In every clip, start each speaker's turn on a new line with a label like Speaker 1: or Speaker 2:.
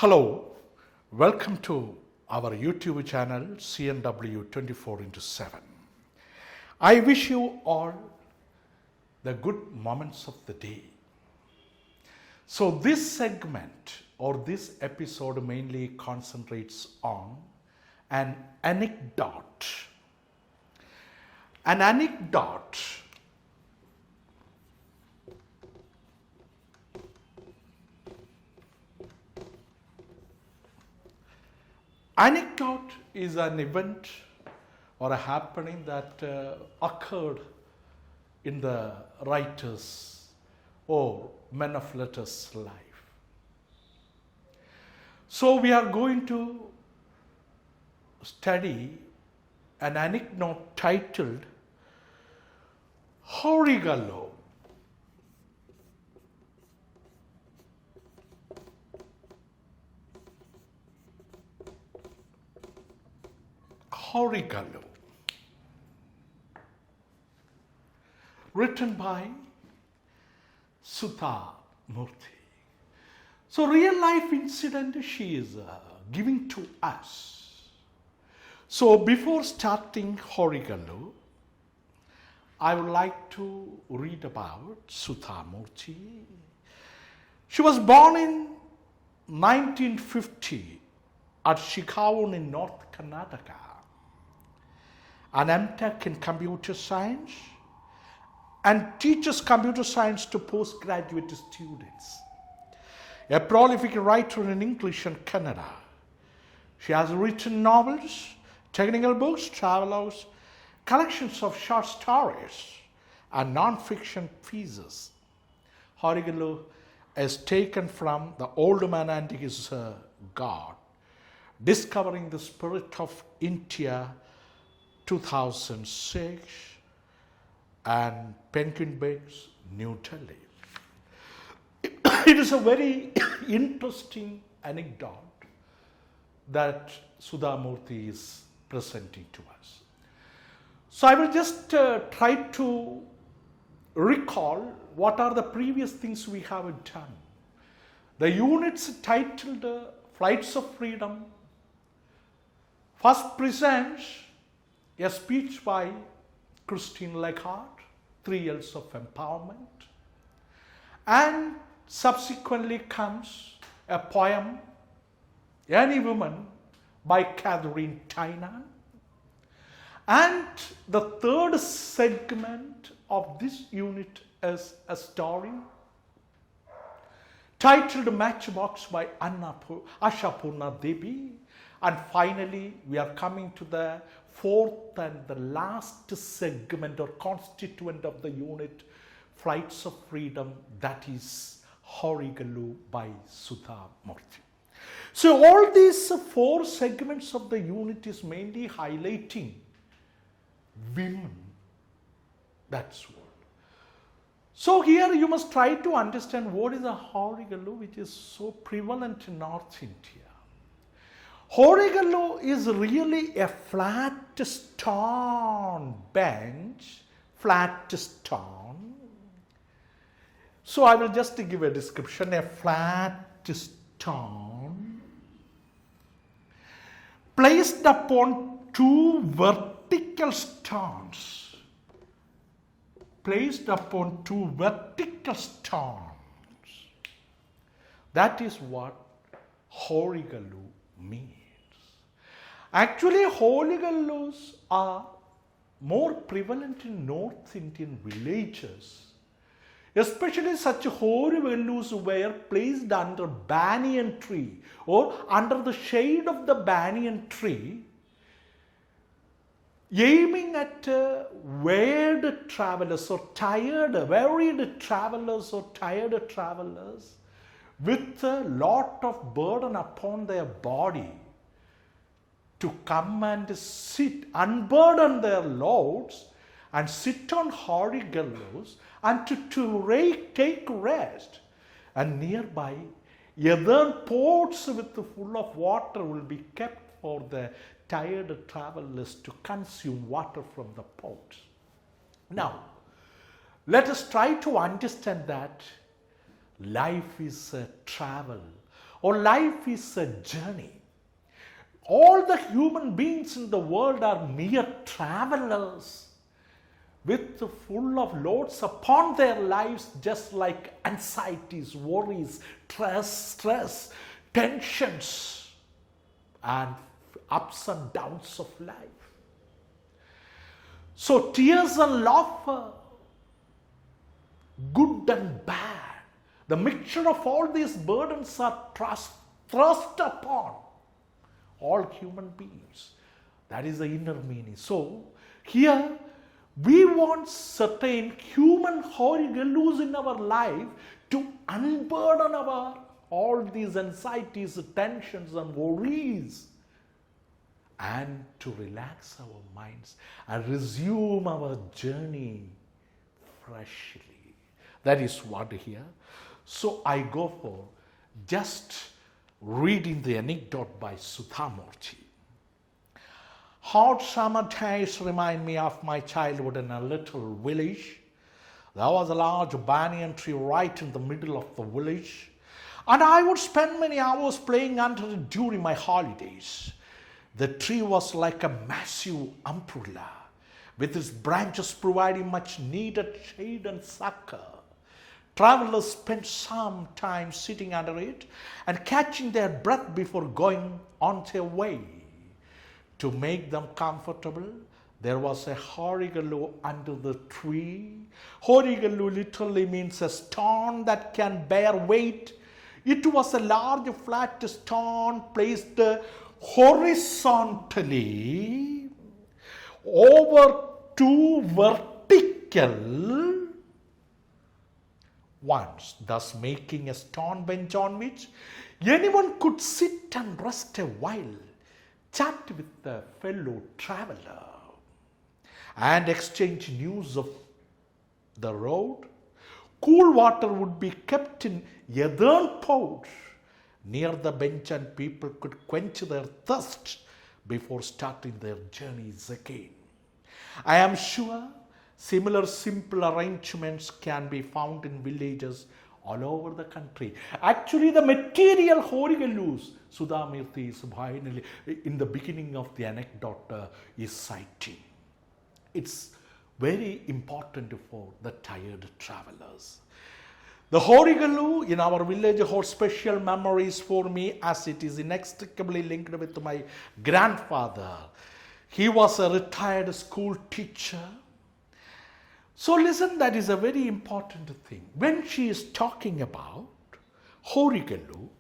Speaker 1: Hello, welcome to our YouTube channel CNW 24/7. I wish you all the good moments of the day. So this segment or this episode mainly concentrates on an anecdote. An anecdote Anecdote is an event or a happening that occurred in the writer's or men of letters' life. So we are going to study an anecdote titled HOREGALLU. HOREGALLU, written by Sudha Murty. So real life incident she is giving to us. So before starting HOREGALLU, I would like to read about Sudha Murty. She was born in 1950 at Chicago in North Karnataka. An MTech in computer science and teaches computer science to postgraduate students. A prolific writer in English and Kannada. She has written novels, technical books, travelogues, collections of short stories, and non-fiction pieces. HOREGALLU is taken from The Old Man and His God, Discovering the Spirit of India, 2006, and Penguin Books, New Delhi. It is a very interesting anecdote that Sudha Murty is presenting to us. So I will just try to recall what are the previous things we have done. The units titled Flights of Freedom first presents a speech by Christine Legard, 3 years of empowerment, and subsequently comes a poem, Any Woman, by Catherine Tynan. And the third segment of this unit is a story titled Matchbox by Ashapurna Devi. And finally, we are coming to the fourth and the last segment or constituent of the unit, Flights of Freedom, that is HOREGALLU by Sudha Murty. So all these 4 segments of the unit is mainly highlighting women. That's what. So here you must try to understand what is a HOREGALLU which is so prevalent in North India. HOREGALLU is really a flat stone bench, flat stone. So I will just give a description, a flat stone placed upon 2 vertical stones. Placed upon 2 vertical stones. That is what HOREGALLU means. Actually, HOREGALLUs are more prevalent in North Indian villages. Especially such HOREGALLUs were placed under banyan tree or under the shade of the banyan tree, aiming at wearied travelers or wearied travelers or tired travelers with a lot of burden upon their body to come and sit, unburden their loads and sit on HOREGALLUs and to take rest. And nearby, other pots full of water will be kept for the tired travelers to consume water from the pots. Now, let us try to understand that life is a travel or life is a journey. All the human beings in the world are mere travelers with full of loads upon their lives, just like anxieties, worries, stress, tensions, and ups and downs of life. So tears and laughter, good and bad, the mixture of all these burdens are thrust upon all human beings. That is the inner meaning. So here we want certain human HOREGALLUs in our life to unburden all these anxieties, tensions and worries, and to relax our minds and resume our journey freshly. That is what here. So I go for just reading the anecdote by Sudha Murty. Hot summer days remind me of my childhood in a little village. There was a large banyan tree right in the middle of the village, and I would spend many hours playing under it during my holidays. The tree was like a massive umbrella, with its branches providing much needed shade and succor. Travelers spent some time sitting under it and catching their breath before going on their way. To make them comfortable, there was a HOREGALLU under the tree. HOREGALLU literally means a stone that can bear weight. It was a large flat stone placed horizontally over two vertical ones, thus making a stone bench on which anyone could sit and rest a while, chat with a fellow traveler, and exchange news of the road. Cool water would be kept in earthen pots near the bench, and people could quench their thirst before starting their journeys again. I am sure similar simple arrangements can be found in villages all over the country. Actually, the material HOREGALLUs Sudha Murty is finally in the beginning of the anecdote is citing. It's very important for the tired travelers. The HOREGALLU in our village holds special memories for me, as it is inextricably linked with my grandfather. He was a retired school teacher. So listen, that is a very important thing. When she is talking about HOREGALLU,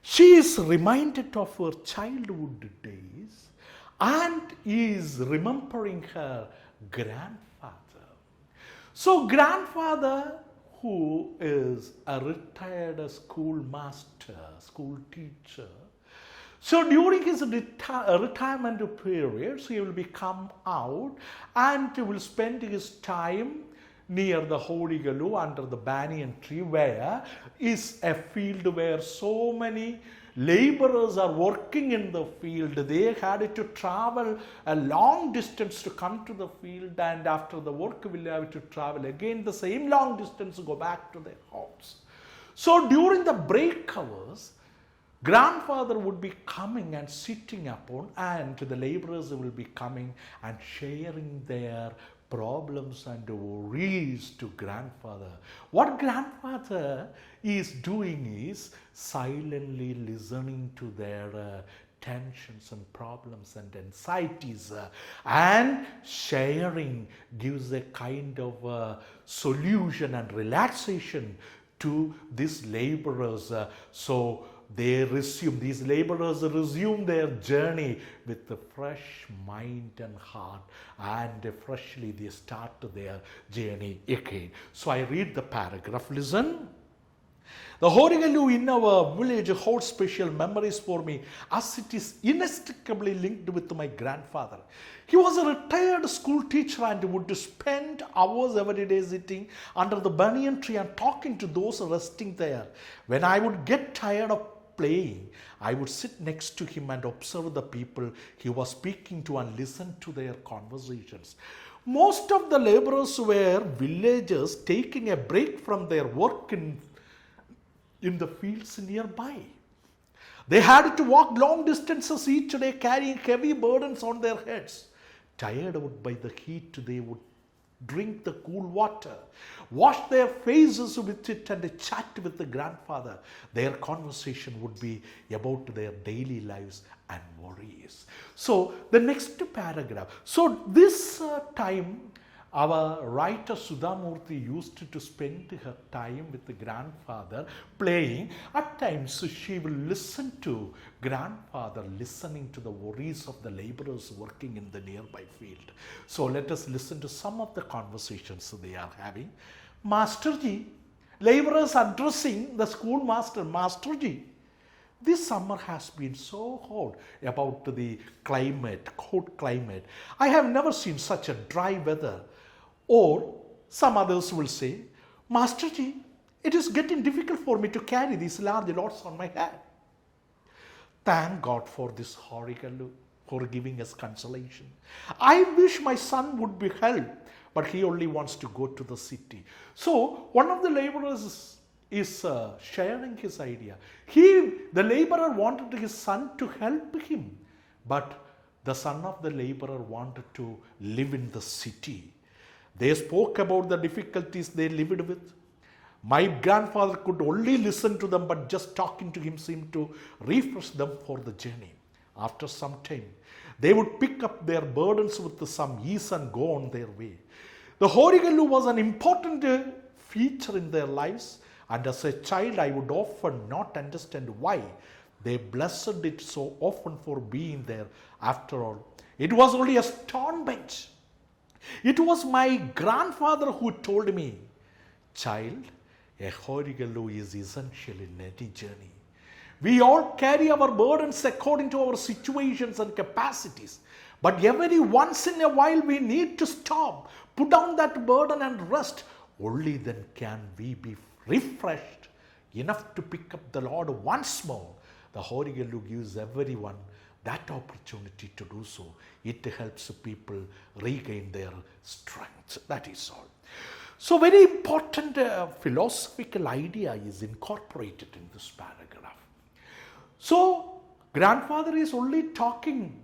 Speaker 1: she is reminded of her childhood days and is remembering her grandfather. So grandfather, who is a retired schoolmaster, school teacher, so during his retirement period, he will come out and will spend his time near the HOREGALLU under the banyan tree, where is a field where so many laborers are working in the field. They had to travel a long distance to come to the field, and after the work will have to travel again the same long distance to go back to their homes. So during the break hours, grandfather would be coming and sitting upon, and the laborers will be coming and sharing their problems and worries to grandfather. What grandfather is doing is silently listening to their tensions and problems and anxieties, and sharing gives a kind of solution and relaxation to these laborers. So these laborers resume their journey with a fresh mind and heart, and freshly they start their journey again. So I read the paragraph. Listen. The HOREGALLU in our village holds special memories for me, as it is inextricably linked with my grandfather. He was a retired school teacher and would spend hours every day sitting under the banyan tree and talking to those resting there. When I would get tired of playing, I would sit next to him and observe the people he was speaking to and listen to their conversations. Most of the laborers were villagers taking a break from their work in in the fields nearby. They had to walk long distances each day, carrying heavy burdens on their heads. Tired out by the heat, they would drink the cool water, wash their faces with it, and chat with the grandfather. Their conversation would be about their daily lives and worries. So the next paragraph. So this time, our writer Sudha Murty used to spend her time with the grandfather playing. At times she will listen to grandfather listening to the worries of the laborers working in the nearby field. So let us listen to some of the conversations they are having. Masterji, laborers addressing the schoolmaster. Masterji, this summer has been so hot about the climate, cold climate. I have never seen such a dry weather. Or some others will say, Masterji, it is getting difficult for me to carry these large loads on my head. Thank God for this HOREGALLU, for giving us consolation. I wish my son would be helped, but he only wants to go to the city. So one of the laborers is sharing his idea. The laborer wanted his son to help him, but the son of the laborer wanted to live in the city. They spoke about the difficulties they lived with. My grandfather could only listen to them, but just talking to him seemed to refresh them for the journey. After some time, they would pick up their burdens with some ease and go on their way. The HOREGALLU was an important feature in their lives, and as a child, I would often not understand why they blessed it so often for being there. After all, it was only a stone bench. It was my grandfather who told me, child, a HOREGALLU is essential in any journey. We all carry our burdens according to our situations and capacities. But every once in a while we need to stop, put down that burden and rest. Only then can we be refreshed enough to pick up the Lord once more. The HOREGALLU gives everyone that opportunity to do so. It helps people regain their strength. That is all. So very important philosophical idea is incorporated in this paragraph. So grandfather is only talking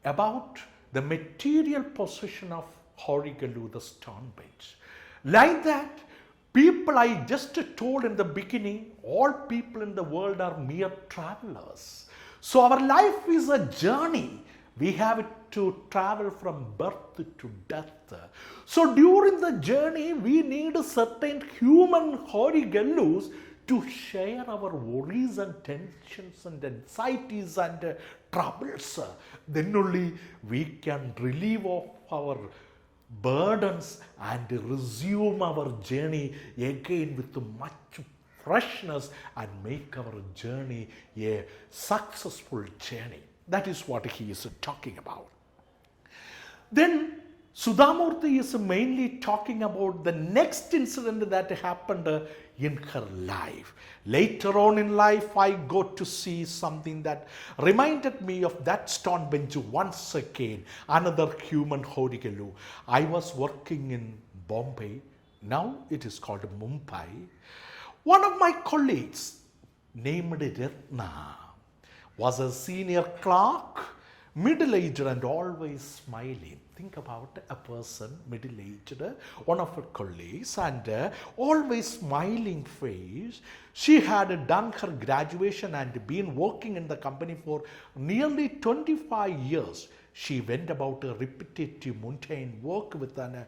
Speaker 1: about the material possession of HOREGALLU, the stone bench. Like that, people I just told in the beginning, all people in the world are mere travelers. So our life is a journey. We have to travel from birth to death. So during the journey, we need certain human HOREGALLUs to share our worries and tensions and anxieties and troubles. Then only we can relieve of our burdens and resume our journey again with much freshness and make our journey a successful journey. That is what he is talking about. Then Sudha Murty is mainly talking about the next incident that happened in her life. Later on in life, I got to see something that reminded me of that stone bench once again. Another human HOREGALLU. I was working in Bombay. Now it is called Mumbai. One of my colleagues named Ratna was a senior clerk, middle-aged and always smiling. Think about a person, middle-aged, one of her colleagues, and always smiling face. She had done her graduation and been working in the company for nearly 25 years. She went about a repetitive mundane work with an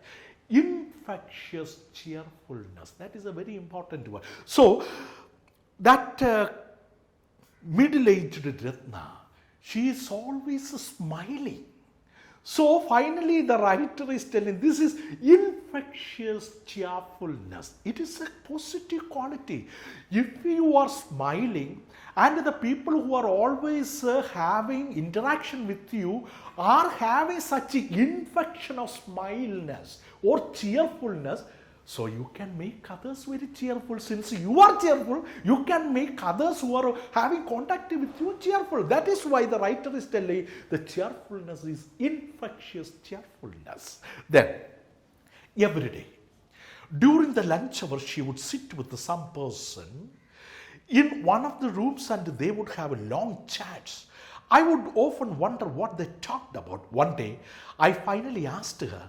Speaker 1: infectious cheerfulness. That is a very important word. So, that middle-aged Ratna, she is always smiling. So finally the writer is telling this is infectious cheerfulness. It is a positive quality. If you are smiling and the people who are always having interaction with you are having such an infection of smileness or cheerfulness, so you can make others very cheerful. Since you are cheerful, you can make others who are having contact with you cheerful. That is why the writer is telling the cheerfulness is infectious cheerfulness. Then, every day, during the lunch hour, she would sit with some person. in one of the rooms and they would have long chats. I would often wonder what they talked about. One day, I finally asked her,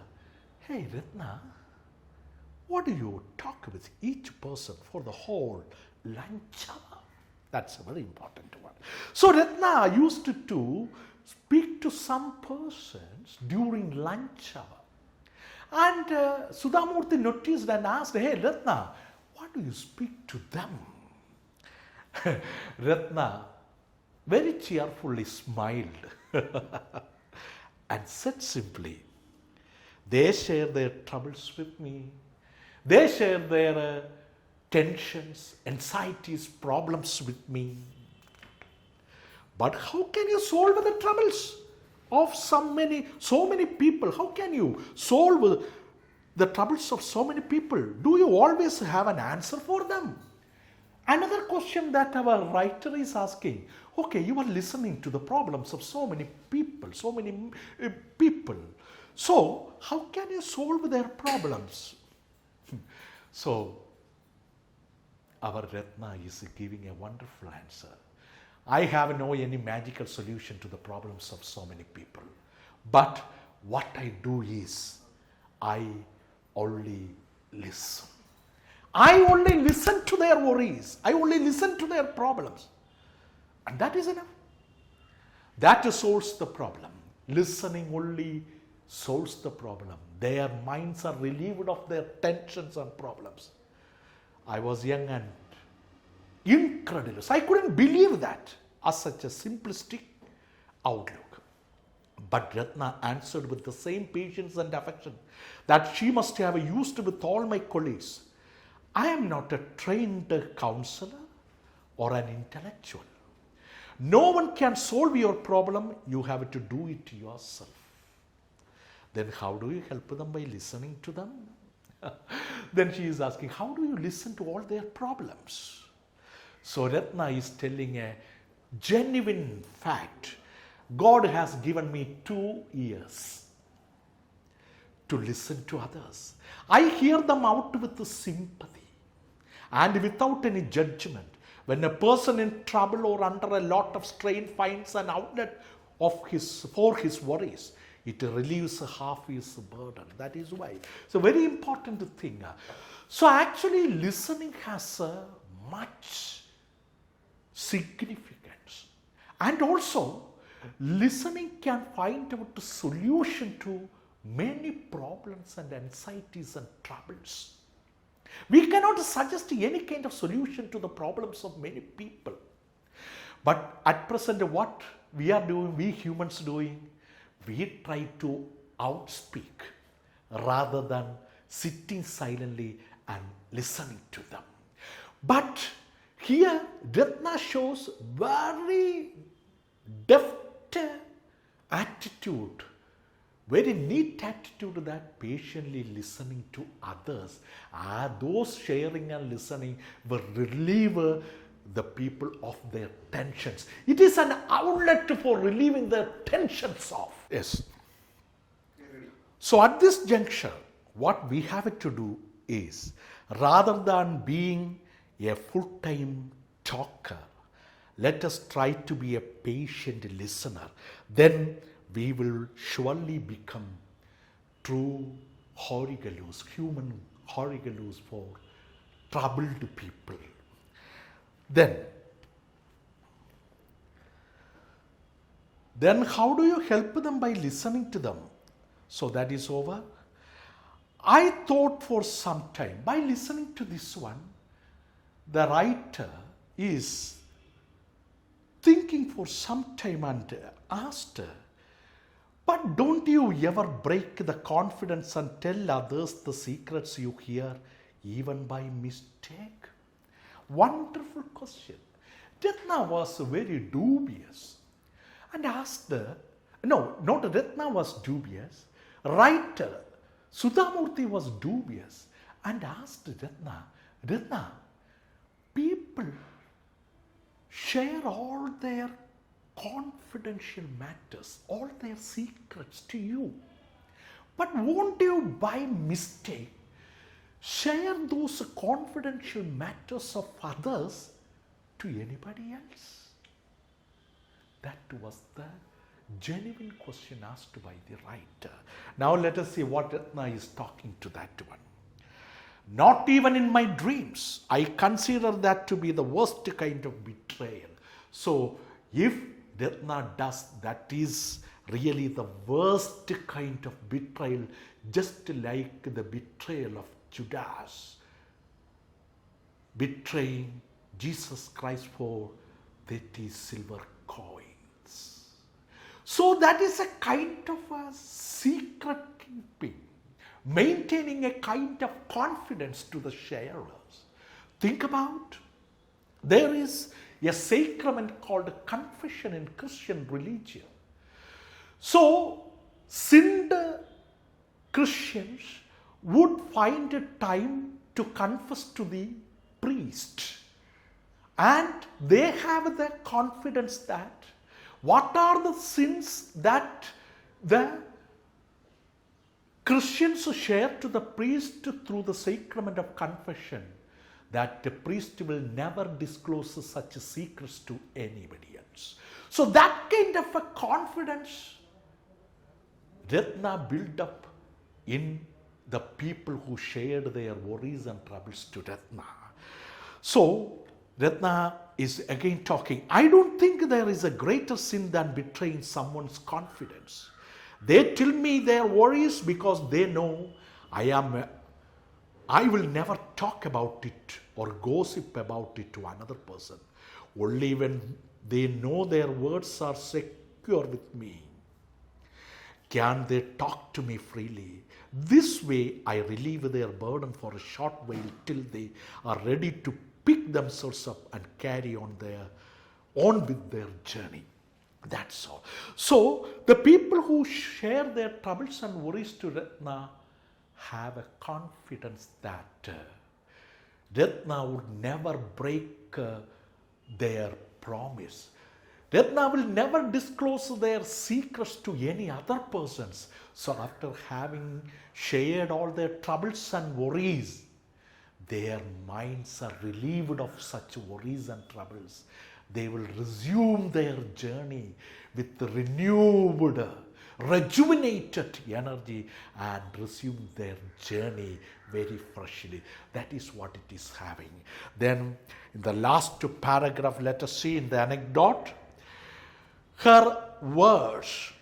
Speaker 1: "Hey Ratna, what do you talk with each person for the whole lunch hour?" That's a very important one. So Ratna used to speak to some persons during lunch hour. And Sudhamurti noticed and asked, "Hey Ratna, what do you speak to them?" Ratna very cheerfully smiled and said simply, "They share their troubles with me. They share their tensions, anxieties, problems with me. But how can you solve the troubles of so many people? How can you solve the troubles of so many people? Do you always have an answer for them?" Another question that our writer is asking, okay, you are listening to the problems of so many people. So, how can you solve their problems? So, our Ratna is giving a wonderful answer. I have no any magical solution to the problems of so many people. But what I do is, I only listen. I only listen to their worries. I only listen to their problems. And that is enough. That solves the problem. Listening only solves the problem. Their minds are relieved of their tensions and problems. I was young and incredulous. I couldn't believe that as such a simplistic outlook. But Ratna answered with the same patience and affection that she must have used with all my colleagues. I am not a trained counselor or an intellectual. No one can solve your problem. You have to do it yourself. Then how do you help them? By listening to them? Then she is asking, how do you listen to all their problems? So Ratna is telling a genuine fact. God has given me 2 ears to listen to others. I hear them out with sympathy and without any judgment. When a person in trouble or under a lot of strain finds an outlet for his worries, it relieves half his burden. That is why. So very important thing. So actually listening has much significance. And also listening can find out a solution to many problems and anxieties and troubles. We cannot suggest any kind of solution to the problems of many people. But at present, what we are doing, we humans doing, we try to outspeak rather than sitting silently and listening to them. But here, Ratna shows very deft attitude, very neat attitude, that patiently listening to others. Those sharing and listening will relieve the people of their tensions. It is an outlet for relieving their tensions off. Yes. So at this juncture, what we have to do is, rather than being a full-time talker, let us try to be a patient listener. Then we will surely become true HOREGALLUs, human HOREGALLUs for troubled people. Then how do you help them? By listening to them. So that is over. I thought for some time, by listening to this one, the writer is thinking for some time and asked, but don't you ever break the confidence and tell others the secrets you hear even by mistake? Wonderful question. Ratna was very dubious and asked, no, not Ratna was dubious, writer Sudhamurti was dubious and asked Ratna, people share all their confidential matters, all their secrets to you. But won't you by mistake share those confidential matters of others to anybody else? That was the genuine question asked by the writer. Now let us see what Ratna is talking to that one. Not even in my dreams, I consider that to be the worst kind of betrayal. So if Ratna does, that is really the worst kind of betrayal, just like the betrayal of Judas, betraying Jesus Christ for 30 silver coins. So that is a kind of a secret keeping, maintaining a kind of confidence to the sharers. Think about, there is a sacrament called confession in Christian religion. So sinned Christians would find a time to confess to the priest, and they have the confidence that what are the sins that the Christians share to the priest through the sacrament of confession, that the priest will never disclose such secrets to anybody else. So that kind of a confidence Ratna built up in the people who shared their worries and troubles to Ratna. So Ratna is again talking, I don't think there is a greater sin than betraying someone's confidence. They tell me their worries because they know I will never talk about it or gossip about it to another person. Only when they know their words are secure with me can they talk to me freely. This way I relieve their burden for a short while till they are ready to pick themselves up and carry on with their journey. That's all. So the people who share their troubles and worries to Ratna have a confidence that Ratna would never break their promise. Ratna will never disclose their secrets to any other persons. So after having shared all their troubles and worries, their minds are relieved of such worries and troubles. They will resume their journey with renewed, rejuvenated energy and resume their journey very freshly. That is what it is having. Then in the last paragraph, let us see in the anecdote, her words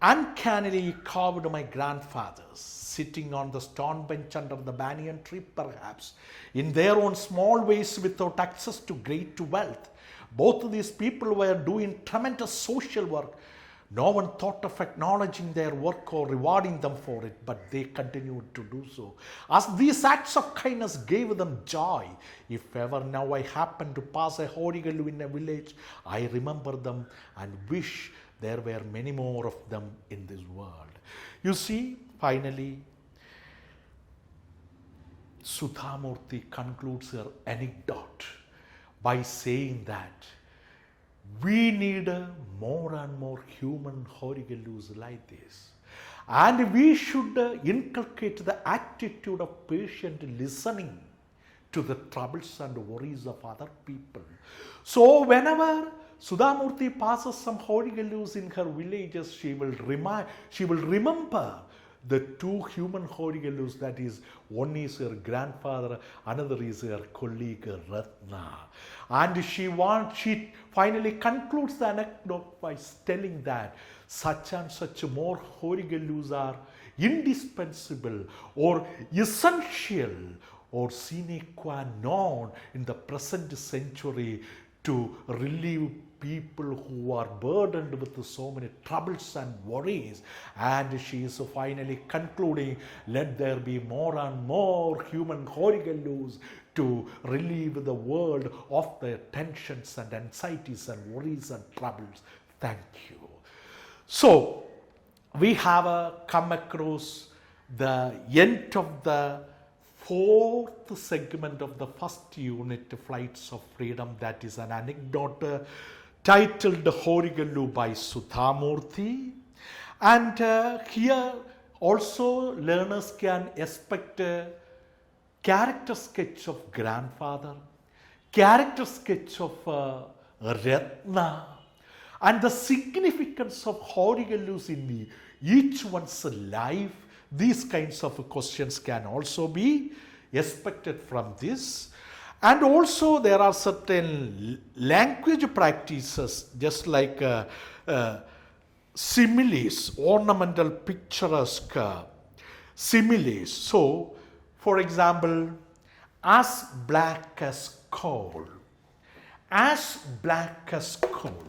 Speaker 1: uncannily carved my grandfathers, sitting on the stone bench under the banyan tree, perhaps, in their own small ways without access to great wealth. Both of these people were doing tremendous social work. No one thought of acknowledging their work or rewarding them for it, but they continued to do so, as these acts of kindness gave them joy. If ever now I happen to pass a HOREGALLU in a village, I remember them and wish there were many more of them in this world. You see, finally, Sudha Murty concludes her anecdote by saying that we need more and more human HOREGALLUs like this. And we should inculcate the attitude of patient listening to the troubles and worries of other people. So whenever Sudha Murty passes some HOREGALLUs in her villages, she will remember the two human HOREGALLUs, that is, one is her grandfather, another is her colleague Ratna. And she finally concludes the anecdote by telling that such and such more HOREGALLUs are indispensable or essential or sine qua non in the present century to relieve people who are burdened with so many troubles and worries. And she is finally concluding, let there be more and more human HOREGALLUs to relieve the world of their tensions and anxieties and worries and troubles. Thank you. So we have come across the end of the fourth segment of the first unit, Flights of Freedom. That is an anecdote titled HOREGALLU by Sudha Murty. And here also learners can expect a character sketch of grandfather, character sketch of Ratna, and the significance of HOREGALLUs in each one's life. These kinds of questions can also be expected from this. And also there are certain language practices, just like similes, ornamental, picturesque similes. So, for example, as black as coal, as black as coal.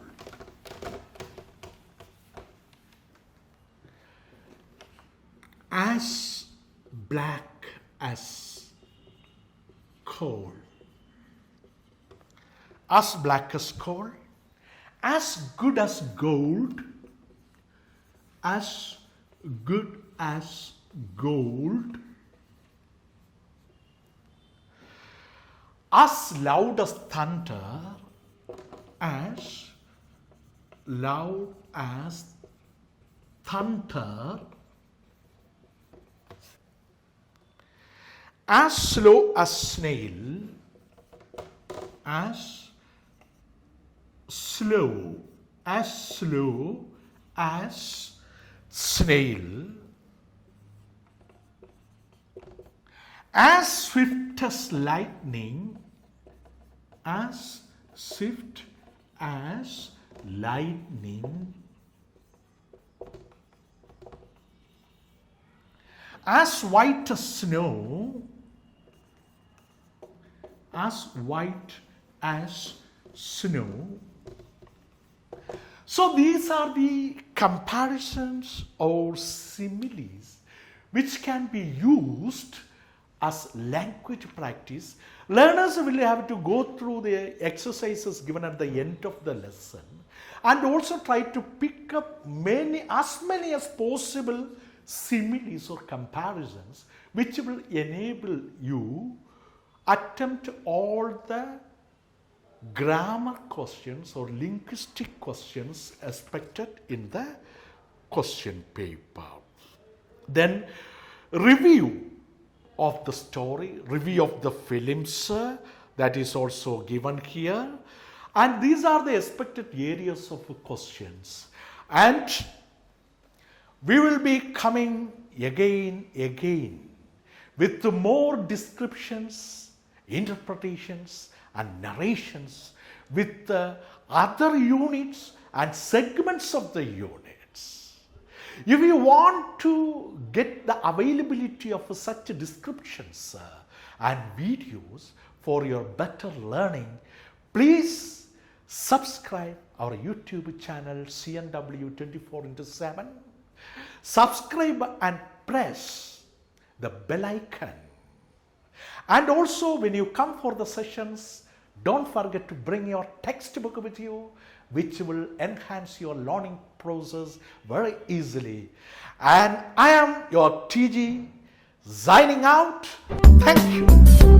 Speaker 1: As black as coal. As black as coal. As good as gold. As good as gold. As loud as thunder. As loud as thunder. As slow as snail. As slow as snail. As swift as lightning. As swift as lightning. As white as snow. As white as snow. So these are the comparisons or similes which can be used as language practice. Learners will have to go through the exercises given at the end of the lesson and also try to pick up as many as possible similes or comparisons which will enable you attempt all the grammar questions or linguistic questions expected in the question paper. Then review of the story, review of the films, that is also given here. And these are the expected areas of questions. And we will be coming again with more descriptions, interpretations and narrations with other units and segments of the units. If you want to get the availability of such descriptions and videos for your better learning, please subscribe our YouTube channel CNW 24/7. Subscribe and press the bell icon. And also when you come for the sessions, don't forget to bring your textbook with you, which will enhance your learning process very easily. And I am your TG signing out. Thank you.